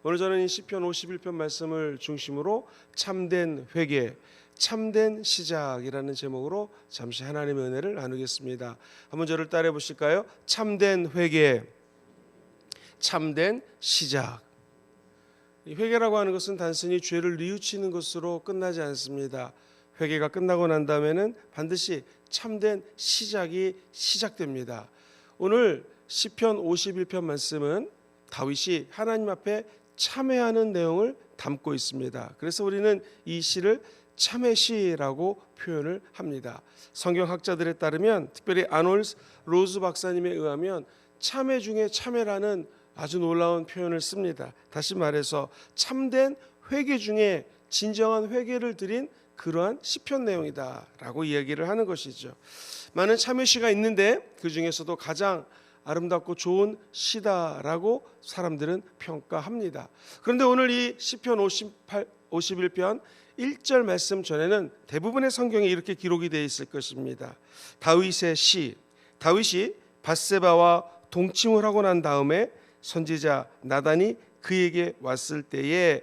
오늘 저는 이 시편 51편 말씀을 중심으로 참된 회개, 참된 시작이라는 제목으로 잠시 하나님의 은혜를 나누겠습니다. 한번 저를 따라해 보실까요? 참된 회개, 참된 시작. 이 회개라고 하는 것은 단순히 죄를 뉘우치는 것으로 끝나지 않습니다. 회개가 끝나고 난 다음에는 반드시 참된 시작이 시작됩니다. 오늘 시편 51편 말씀은 다윗이 하나님 앞에 참회하는 내용을 담고 있습니다. 그래서 우리는 이 시를 참회시라고 표현을 합니다. 성경학자들에 따르면, 특별히 아놀드 로즈 박사님에 의하면 참회 중에 참회라는 아주 놀라운 표현을 씁니다. 다시 말해서 참된 회개 중에 진정한 회개를 드린 그러한 시편 내용이다라고 이야기를 하는 것이죠. 많은 참회시가 있는데 그 중에서도 가장 아름답고 좋은 시다라고 사람들은 평가합니다. 그런데 오늘 이 시편 51편 1절 말씀 전에는 대부분의 성경에 이렇게 기록이 되어 있을 것입니다. 다윗의 시, 다윗이 밧세바와 동침을 하고 난 다음에 선지자 나단이 그에게 왔을 때에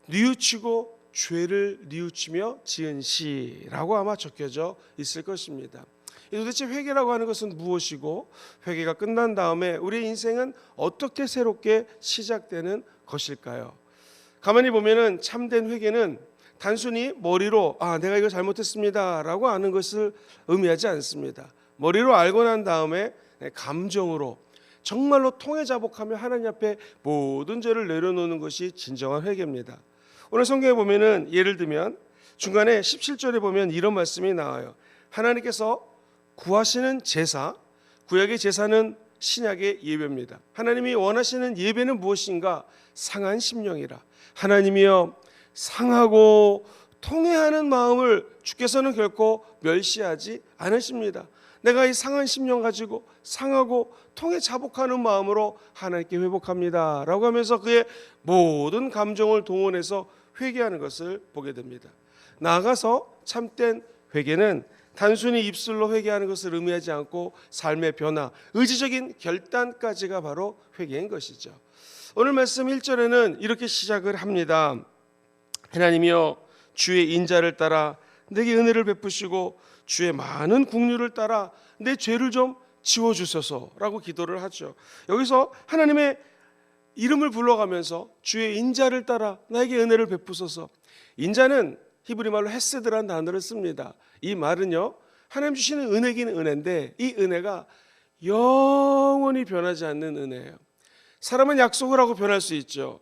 뉘우치고 죄를 뉘우치며 지은 시라고 아마 적혀져 있을 것입니다. 도대체 회개라고 하는 것은 무엇이고, 회개가 끝난 다음에 우리의 인생은 어떻게 새롭게 시작되는 것일까요? 가만히 보면은 참된 회개는 단순히 머리로 내가 이거 잘못했습니다 라고 아는 것을 의미하지 않습니다. 머리로 알고 난 다음에 감정으로 정말로 통회자복하며 하나님 앞에 모든 죄를 내려놓는 것이 진정한 회개입니다. 오늘 성경에 보면은 예를 들면 중간에 17절에 보면 이런 말씀이 나와요. 하나님께서 구하시는 제사, 구약의 제사는 신약의 예배입니다. 하나님이 원하시는 예배는 무엇인가? 상한 심령이라. 하나님이여, 상하고 통회하는 마음을 주께서는 결코 멸시하지 않으십니다. 내가 이 상한 심령 가지고 상하고 통회 자복하는 마음으로 하나님께 회복합니다 라고 하면서 그의 모든 감정을 동원해서 회개하는 것을 보게 됩니다. 나아가서 참된 회개는 단순히 입술로 회개하는 것을 의미하지 않고 삶의 변화, 의지적인 결단까지가 바로 회개인 것이죠. 오늘 말씀 1절에는 이렇게 시작을 합니다. 하나님이여, 주의 인자를 따라 내게 은혜를 베푸시고 주의 많은 긍휼을 따라 내 죄를 좀 지워주소서라고 기도를 하죠. 여기서 하나님의 이름을 불러가면서 주의 인자를 따라 나에게 은혜를 베푸소서. 인자는 히브리 말로 헤세드라는 단어를 씁니다. 이 말은요, 하나님 주시는 은혜긴 은혜인데 이 은혜가 영원히 변하지 않는 은혜예요. 사람은 약속을 하고 변할 수 있죠.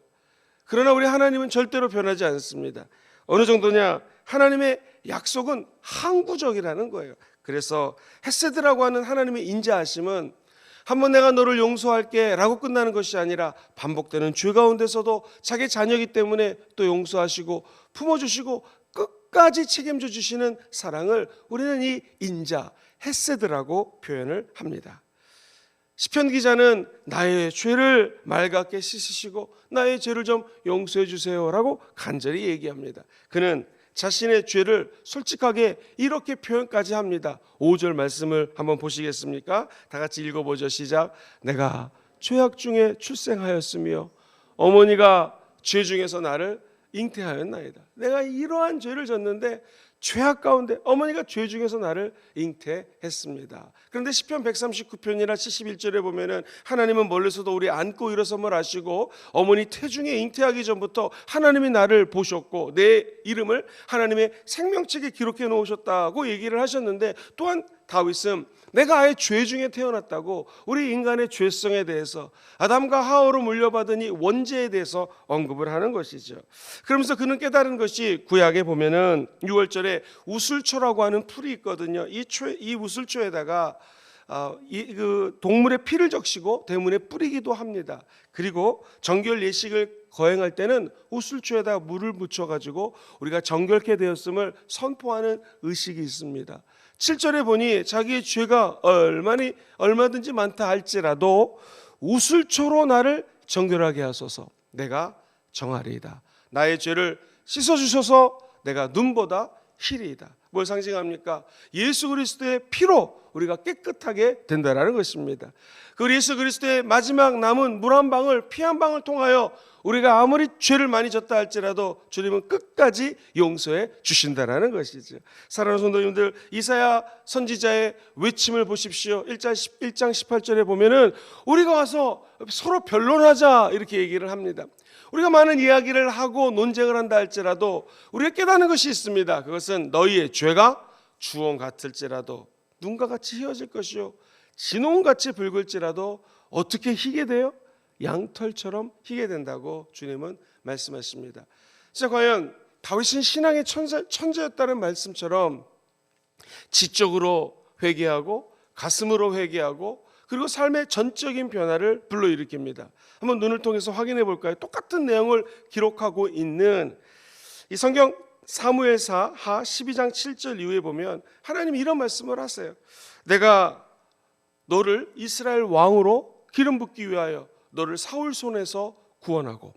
그러나 우리 하나님은 절대로 변하지 않습니다. 어느 정도냐? 하나님의 약속은 항구적이라는 거예요. 그래서 헤세드라고 하는 하나님의 인자하심은 한번 내가 너를 용서할게 라고 끝나는 것이 아니라 반복되는 죄 가운데서도 자기 자녀이기 때문에 또 용서하시고 품어주시고 끝까지 책임져 주시는 사랑을 우리는 이 인자, 헤세드라고 표현을 합니다. 시편 기자는 나의 죄를 맑게 씻으시고 나의 죄를 좀 용서해 주세요 라고 간절히 얘기합니다. 그는 자신의 죄를 솔직하게 이렇게 표현까지 합니다. 5절 말씀을 한번 보시겠습니까? 다 같이 읽어보죠. 시작. 내가 죄악 중에 출생하였으며 어머니가 죄 중에서 나를 잉태하였나이다. 내가 이러한 죄를 졌는데 죄악 가운데 어머니가 죄 중에서 나를 잉태했습니다. 그런데 시편 139편이나 71절에 보면은 하나님은 멀리서도 우리 안고 일어섬을 아시고 어머니 태중에 잉태하기 전부터 하나님이 나를 보셨고 내 이름을 하나님의 생명책에 기록해 놓으셨다고 얘기를 하셨는데, 또한 다윗은 내가 아예 죄 중에 태어났다고 우리 인간의 죄성에 대해서 아담과 하와로 물려받은 이 원죄에 대해서 언급을 하는 것이죠. 그러면서 그는 깨달은 것이 구약에 보면은 6월절에 우슬초라고 하는 풀이 있거든요. 이 우슬초에다가 그 동물의 피를 적시고 대문에 뿌리기도 합니다. 그리고 정결 예식을 거행할 때는 우슬초에다 물을 묻혀가지고 우리가 정결케 되었음을 선포하는 의식이 있습니다. 7절에 보니 자기의 죄가 얼마든지 많다 할지라도 우슬초로 나를 정결하게 하소서. 내가 정하리이다. 나의 죄를 씻어주셔서 내가 눈보다 희리이다. 뭘 상징합니까? 예수 그리스도의 피로 우리가 깨끗하게 된다는 것입니다. 그 예수 그리스도의 마지막 남은 물 한 방울, 피 한 방울 통하여 우리가 아무리 죄를 많이 졌다 할지라도 주님은 끝까지 용서해 주신다라는 것이죠. 사랑하는 성도님들, 이사야 선지자의 외침을 보십시오. 1장 18절에 보면은 우리가 와서 서로 변론하자 이렇게 얘기를 합니다. 우리가 많은 이야기를 하고 논쟁을 한다 할지라도 우리가 깨닫는 것이 있습니다. 그것은 너희의 죄가 주홍 같을지라도 눈과 같이 희어질 것이요 진홍같이 붉을지라도 어떻게 희게 돼요? 양털처럼 희게 된다고 주님은 말씀하십니다. 자, 과연 다윗은 신앙의 천재였다는 말씀처럼 지적으로 회개하고 가슴으로 회개하고 그리고 삶의 전적인 변화를 불러일으킵니다. 한번 눈을 통해서 확인해 볼까요? 똑같은 내용을 기록하고 있는 이 성경 사무엘사 하 12장 7절 이후에 보면 하나님이 이런 말씀을 하세요. 내가 너를 이스라엘 왕으로 기름 붓기 위하여 너를 사울 손에서 구원하고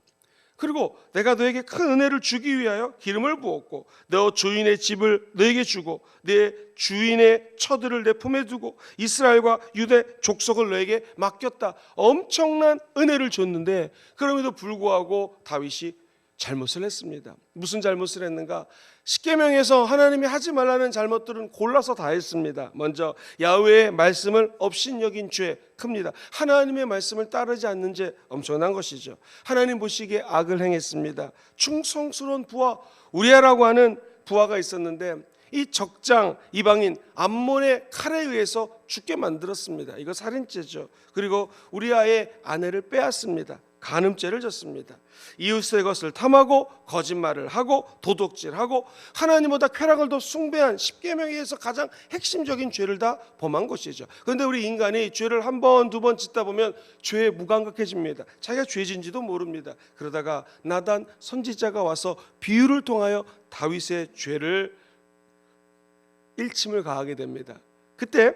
그리고 내가 너에게 큰 은혜를 주기 위하여 기름을 부었고 너 주인의 집을 너에게 주고 내 주인의 처들을 내 품에 두고 이스라엘과 유대 족속을 너에게 맡겼다. 엄청난 은혜를 줬는데 그럼에도 불구하고 다윗이 잘못을 했습니다. 무슨 잘못을 했는가? 십계명에서 하나님이 하지 말라는 잘못들은 골라서 다 했습니다. 먼저 야훼의 말씀을 업신여긴 죄 큽니다. 하나님의 말씀을 따르지 않는 죄 엄청난 것이죠. 하나님 보시기에 악을 행했습니다. 충성스러운 부하 우리아라고 하는 부하가 있었는데 이 적장 이방인 암몬의 칼에 의해서 죽게 만들었습니다. 이거 살인죄죠. 그리고 우리아의 아내를 빼앗습니다. 간음죄를 졌습니다. 이웃의 것을 탐하고 거짓말을 하고 도둑질하고 하나님보다 쾌락을 더 숭배한 십계명에 의해서 가장 핵심적인 죄를 다 범한 것이죠. 그런데 우리 인간이 죄를 한 번, 두 번 짓다 보면 죄에 무감각해집니다. 자기가 죄진지도 모릅니다. 그러다가 나단 선지자가 와서 비유를 통하여 다윗의 죄를 일침을 가하게 됩니다. 그때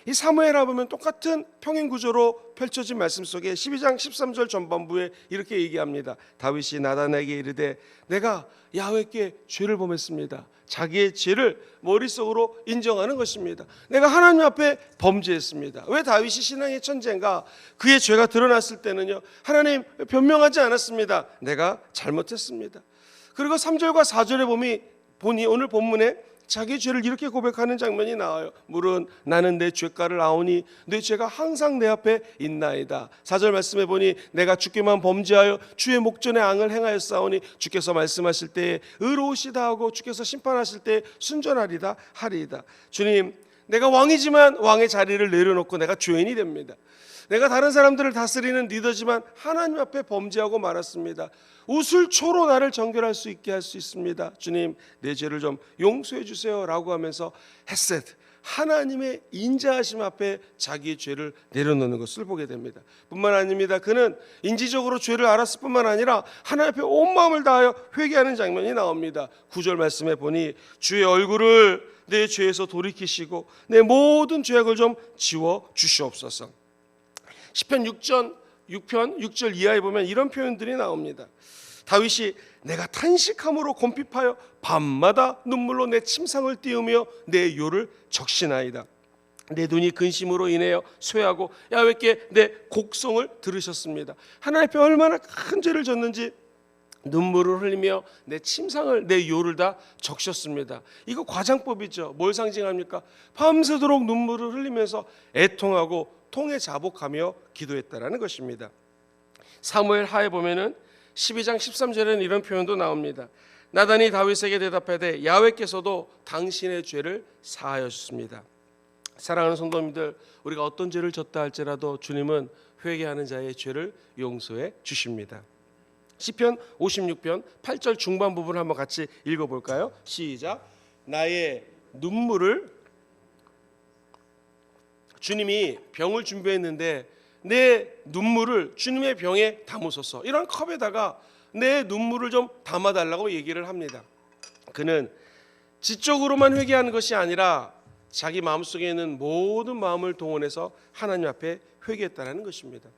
이 사무엘하 보면 똑같은 평행 구조로 펼쳐진 말씀 속에 12장 13절 전반부에 이렇게 얘기합니다. 다윗이 나단에게 이르되 내가 야훼께 죄를 범했습니다. 자기의 죄를 머릿속으로 인정하는 것입니다. 내가 하나님 앞에 범죄했습니다. 왜 다윗이 신앙의 천재인가? 그의 죄가 드러났을 때는요 하나님 변명하지 않았습니다. 내가 잘못했습니다. 그리고 3절과 4절에 보니 오늘 본문에 자기 죄를 이렇게 고백하는 장면이 나와요. 물은 나는 내 죄가를 아오니 내 죄가 항상 내 앞에 있나이다. 4절 말씀해 보니 내가 주께만 범죄하여 주의 목전에 앙을 행하였사오니 주께서 말씀하실 때에 의로우시다 하고 주께서 심판하실 때에 순전하리다 하리이다. 주님, 내가 왕이지만 왕의 자리를 내려놓고 내가 죄인이 됩니다. 내가 다른 사람들을 다스리는 리더지만 하나님 앞에 범죄하고 말았습니다. 우슬초로 나를 정결할 수 있게 할 수 있습니다. 주님, 내 죄를 좀 용서해 주세요 라고 하면서 헤셋 하나님의 인자하심 앞에 자기의 죄를 내려놓는 것을 보게 됩니다. 뿐만 아닙니다. 그는 인지적으로 죄를 알았을 뿐만 아니라 하나님 앞에 온 마음을 다하여 회개하는 장면이 나옵니다. 9절 말씀에 보니 주의 얼굴을 내 죄에서 돌이키시고 내 모든 죄악을 좀 지워 주시옵소서. 시편 6편 6절 이하에 보면 이런 표현들이 나옵니다. 다윗이 내가 탄식함으로 곰핍하여 밤마다 눈물로 내 침상을 띄우며 내 요를 적시나이다. 내 눈이 근심으로 인하여 쇠하고 야훼께 내 곡성을 들으셨습니다. 하나님 앞에 얼마나 큰 죄를 졌는지 눈물을 흘리며 내 침상을 내 요를 다 적셨습니다. 이거 과장법이죠. 뭘 상징합니까? 밤새도록 눈물을 흘리면서 애통하고 통에 자복하며 기도했다라는 것입니다. 사무엘 하에 보면은 12장 13절에는 이런 표현도 나옵니다. 나단이 다윗에게 대답하되 야훼께서도 당신의 죄를 사하여 주십니다. 사랑하는 성도님들, 우리가 어떤 죄를 졌다 할지라도 주님은 회개하는 자의 죄를 용서해 주십니다. 시편 56편 8절 중반 부분을 한번 같이 읽어볼까요? 시작. 나의 눈물을 주님이 병을 준비했는데 내 눈물을 주님의 병에 담으소서. 이런 컵에다가 내 눈물을 좀 담아달라고 얘기를 합니다. 그는 지적으로만 회개하는 것이 아니라 자기 마음속에 있는 모든 마음을 동원해서 하나님 앞에 회개했다는 것입니다.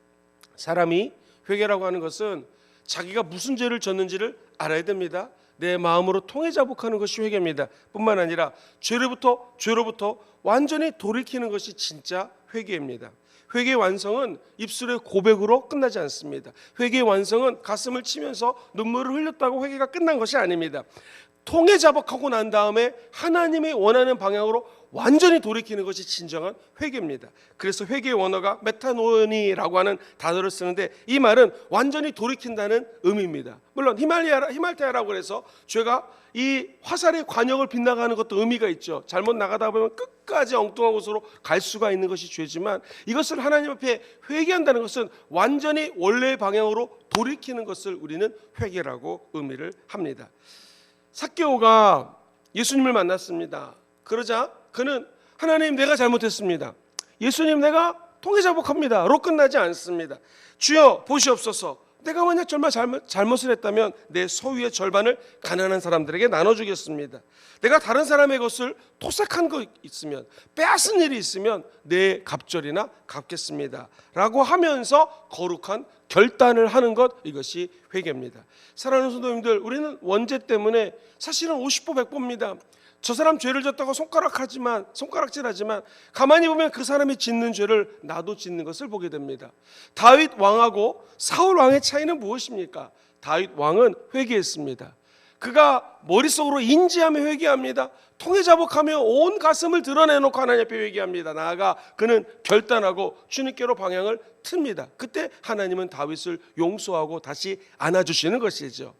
사람이 회개라고 하는 것은 자기가 무슨 죄를 졌는지를 알아야 됩니다. 내 마음으로 통해 자복하는 것이 회개입니다. 뿐만 아니라 죄로부터 완전히 돌이키는 것이 진짜 회개입니다. 회개의 완성은 입술의 고백으로 끝나지 않습니다. 회개의 완성은 가슴을 치면서 눈물을 흘렸다고 회개가 끝난 것이 아닙니다. 통해 자복하고 난 다음에 하나님이 원하는 방향으로 완전히 돌이키는 것이 진정한 회개입니다. 그래서 회개의 원어가 메타노니라고 하는 단어를 쓰는데 이 말은 완전히 돌이킨다는 의미입니다. 물론 히말타야라고 해서 죄가 이 화살의 관역을 빗나가는 것도 의미가 있죠. 잘못 나가다 보면 끝까지 엉뚱한 곳으로 갈 수가 있는 것이 죄지만, 이것을 하나님 앞에 회개한다는 것은 완전히 원래의 방향으로 돌이키는 것을 우리는 회개라고 의미를 합니다. 삭개오가 예수님을 만났습니다. 그러자 그는 하나님, 내가 잘못했습니다. 예수님, 내가 통해자복합니다로 끝나지 않습니다. 주여 보시옵소서, 내가 만약 정말 잘못을 했다면 내 소유의 절반을 가난한 사람들에게 나눠주겠습니다. 내가 다른 사람의 것을 토색한 거 있으면, 빼앗은 일이 있으면 내 갑절이나 갚겠습니다 라고 하면서 거룩한 결단을 하는 것, 이것이 회개입니다. 사랑하는 성도님들, 우리는 원죄 때문에 사실은 50보 100보입니다. 저 사람 죄를 졌다고 손가락질하지만 가만히 보면 그 사람이 짓는 죄를 나도 짓는 것을 보게 됩니다. 다윗 왕하고 사울 왕의 차이는 무엇입니까? 다윗 왕은 회개했습니다. 그가 머릿속으로 인지하며 회개합니다. 통해자복하며 온 가슴을 드러내놓고 하나님 앞에 회개합니다. 나아가 그는 결단하고 주님께로 방향을 틉니다. 그때 하나님은 다윗을 용서하고 다시 안아주시는 것이죠.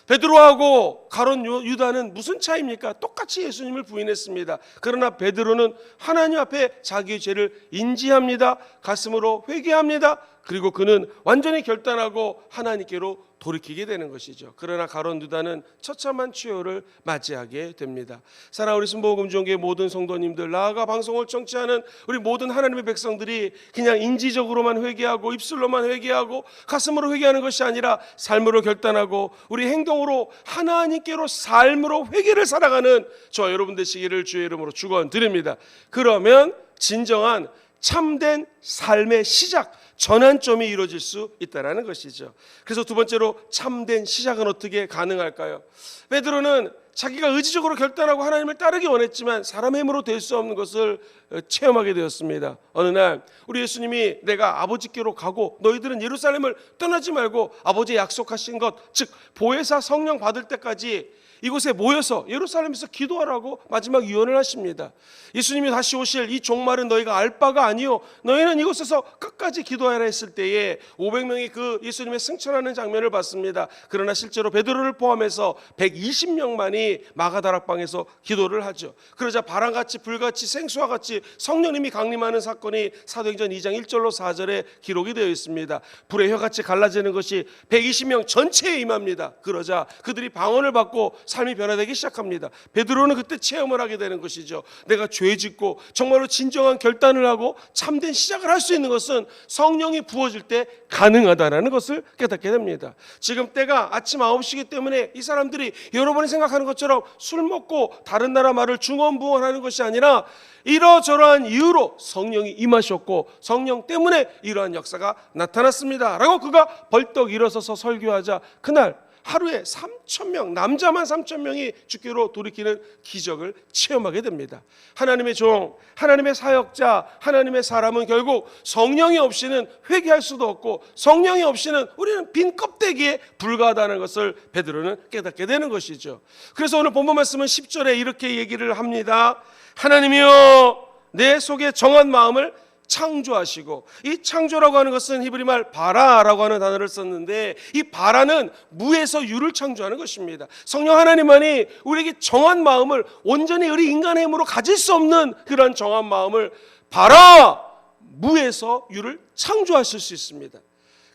베드로하고 가룟 유다는 무슨 차이입니까? 똑같이 예수님을 부인했습니다. 그러나 베드로는 하나님 앞에 자기의 죄를 인지합니다. 가슴으로 회개합니다. 그리고 그는 완전히 결단하고 하나님께로 돌이키게 되는 것이죠. 그러나 가룟 유다는 처참한 최후를 맞이하게 됩니다. 사랑하는 우리 순복음종교의 모든 성도님들, 나아가 방송을 청취하는 우리 모든 하나님의 백성들이 그냥 인지적으로만 회개하고 입술로만 회개하고 가슴으로 회개하는 것이 아니라 삶으로 결단하고 우리 행동으로 하나님께로 삶으로 회개를 살아가는 저와 여러분 되시기를 주의 이름으로 축원드립니다. 그러면 진정한 참된 삶의 시작, 전환점이 이루어질 수 있다는 것이죠. 그래서 두 번째로 참된 시작은 어떻게 가능할까요? 베드로는 자기가 의지적으로 결단하고 하나님을 따르기 원했지만 사람의 힘으로 될 수 없는 것을 체험하게 되었습니다. 어느 날 우리 예수님이 내가 아버지께로 가고 너희들은 예루살렘을 떠나지 말고 아버지 약속하신 것, 즉 보혜사 성령 받을 때까지 이곳에 모여서 예루살렘에서 기도하라고 마지막 유언을 하십니다. 예수님이 다시 오실 이 종말은 너희가 알 바가 아니요 너희는 이곳에서 끝까지 기도하라 했을 때에 500명이 그 예수님의 승천하는 장면을 봤습니다. 그러나 실제로 베드로를 포함해서 120명만이 마가다락방에서 기도를 하죠. 그러자 바람같이 불같이 생수와 같이 성령님이 강림하는 사건이 사도행전 2장 1절로 4절에 기록이 되어 있습니다. 불의 혀같이 갈라지는 것이 120명 전체에 임합니다. 그러자 그들이 방언을 받고 삶이 변화되기 시작합니다. 베드로는 그때 체험을 하게 되는 것이죠. 내가 죄 짓고 정말로 진정한 결단을 하고 참된 시작을 할 수 있는 것은 성령이 부어질 때 가능하다는 것을 깨닫게 됩니다. 지금 때가 아침 9시이기 때문에 이 사람들이 여러분이 생각하는 것처럼 술 먹고 다른 나라 말을 중언부언하는 것이 아니라 이러저러한 이유로 성령이 임하셨고 성령 때문에 이러한 역사가 나타났습니다 라고 그가 벌떡 일어서서 설교하자 그날 하루에 3,000명, 남자만 3,000명이 주께로 돌이키는 기적을 체험하게 됩니다. 하나님의 종, 하나님의 사역자, 하나님의 사람은 결국 성령이 없이는 회개할 수도 없고 성령이 없이는 우리는 빈 껍데기에 불과하다는 것을 베드로는 깨닫게 되는 것이죠. 그래서 오늘 본문 말씀은 10절에 이렇게 얘기를 합니다. 하나님이여 내 속에 정한 마음을 창조하시고, 이 창조라고 하는 것은 히브리 말 바라라고 하는 단어를 썼는데 이 바라는 무에서 유를 창조하는 것입니다. 성령 하나님만이 우리에게 정한 마음을, 온전히 우리 인간의 힘으로 가질 수 없는 그런 정한 마음을 바라 무에서 유를 창조하실 수 있습니다.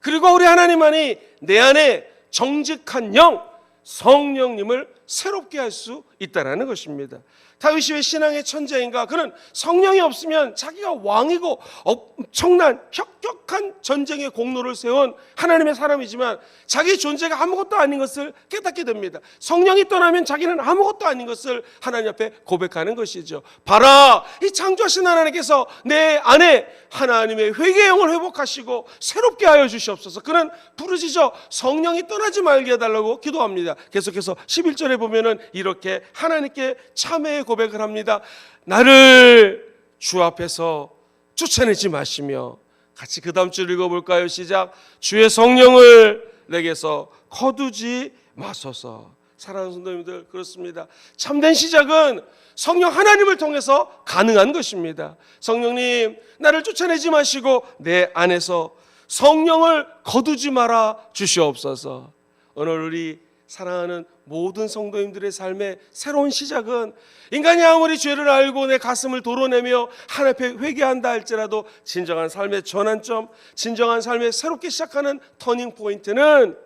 그리고 우리 하나님만이 내 안에 정직한 영 성령님을 새롭게 할 수 있다는 것입니다. 다윗이 왜 신앙의 천재인가? 그는 성령이 없으면 자기가 왕이고 엄청난 혁혁한 전쟁의 공로를 세운 하나님의 사람이지만 자기 존재가 아무것도 아닌 것을 깨닫게 됩니다. 성령이 떠나면 자기는 아무것도 아닌 것을 하나님 앞에 고백하는 것이죠. 봐라, 이 창조하신 하나님께서 내 안에 하나님의 회개의 영을 회복하시고 새롭게 하여 주시옵소서. 그는 부르짖어 성령이 떠나지 말게 해달라고 기도합니다. 계속해서 11절에 보면은 이렇게 하나님께 참회의 고백을 합니다. 나를 주 앞에서 쫓아내지 마시며 같이 그 다음 줄 읽어볼까요? 시작. 주의 성령을 내게서 거두지 마소서. 사랑하는 성도님들, 그렇습니다. 참된 시작은 성령 하나님을 통해서 가능한 것입니다. 성령님, 나를 쫓아내지 마시고 내 안에서 성령을 거두지 말아 주시옵소서. 오늘 우리 사랑하는 모든 성도님들의 삶의 새로운 시작은 인간이 아무리 죄를 알고 내 가슴을 도려내며 하나님 앞에 회개한다 할지라도 진정한 삶의 전환점, 진정한 삶의 새롭게 시작하는 터닝 포인트는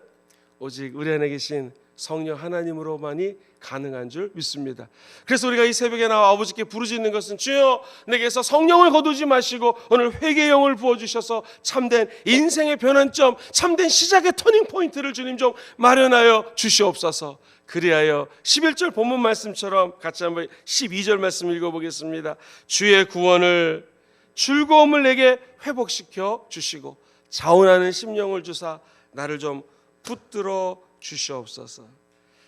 오직 우리 안에 계신 성령 하나님으로만이 가능한 줄 믿습니다. 그래서 우리가 이 새벽에 나와 아버지께 부르짖는 것은 주여 내게서 성령을 거두지 마시고 오늘 회개의 영을 부어주셔서 참된 인생의 변환점, 참된 시작의 터닝 포인트를 주님 좀 마련하여 주시옵소서. 그리하여 11절 본문 말씀처럼 같이 한번 12절 말씀 읽어보겠습니다. 주의 구원을 즐거움을 내게 회복시켜 주시고 자원하는 심령을 주사 나를 좀 붙들어 주시옵소서.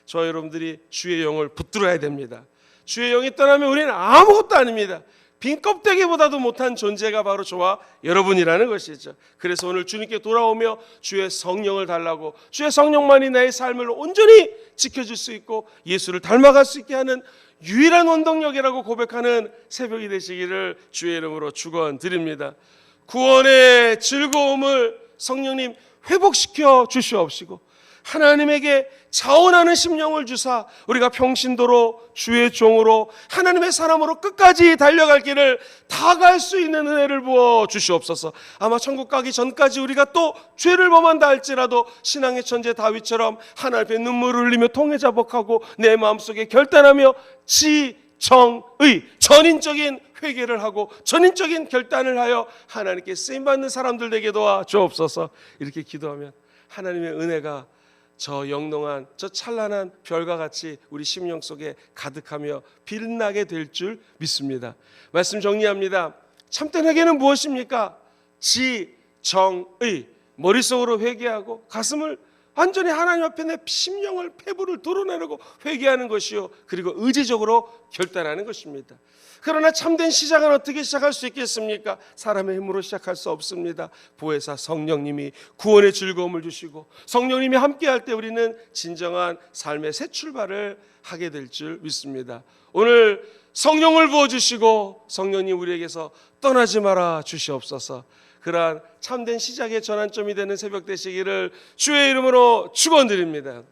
저 여러분들이 주의 영을 붙들어야 됩니다. 주의 영이 떠나면 우리는 아무것도 아닙니다. 빈 껍데기보다도 못한 존재가 바로 저와 여러분이라는 것이죠. 그래서 오늘 주님께 돌아오며 주의 성령을 달라고, 주의 성령만이 나의 삶을 온전히 지켜줄 수 있고 예수를 닮아갈 수 있게 하는 유일한 원동력이라고 고백하는 새벽이 되시기를 주의 이름으로 축원드립니다. 구원의 즐거움을 성령님 회복시켜 주시옵시고 하나님에게 자원하는 심령을 주사 우리가 평신도로 주의 종으로 하나님의 사람으로 끝까지 달려갈 길을 다 갈 수 있는 은혜를 부어 주시옵소서. 아마 천국 가기 전까지 우리가 또 죄를 범한다 할지라도 신앙의 천재 다윗처럼 하나님 앞에 눈물을 흘리며 통회자복하고 내 마음속에 결단하며 지정의 전인적인 회개를 하고 전인적인 결단을 하여 하나님께 쓰임받는 사람들 되게 도와 주옵소서. 이렇게 기도하면 하나님의 은혜가 저 영롱한 저 찬란한 별과 같이 우리 심령 속에 가득하며 빛나게 될 줄 믿습니다. 말씀 정리합니다. 참된 회개는 무엇입니까? 지정의, 머릿속으로 회개하고 가슴을 완전히 하나님 앞에 내 심령을 폐부를 드러내려고 회개하는 것이요, 그리고 의지적으로 결단하는 것입니다. 그러나 참된 시작은 어떻게 시작할 수 있겠습니까? 사람의 힘으로 시작할 수 없습니다. 보혜사 성령님이 구원의 즐거움을 주시고 성령님이 함께할 때 우리는 진정한 삶의 새 출발을 하게 될 줄 믿습니다. 오늘 성령을 부어주시고 성령님 우리에게서 떠나지 마라 주시옵소서. 그러한 참된 시작의 전환점이 되는 새벽 되시기를 주의 이름으로 축원드립니다.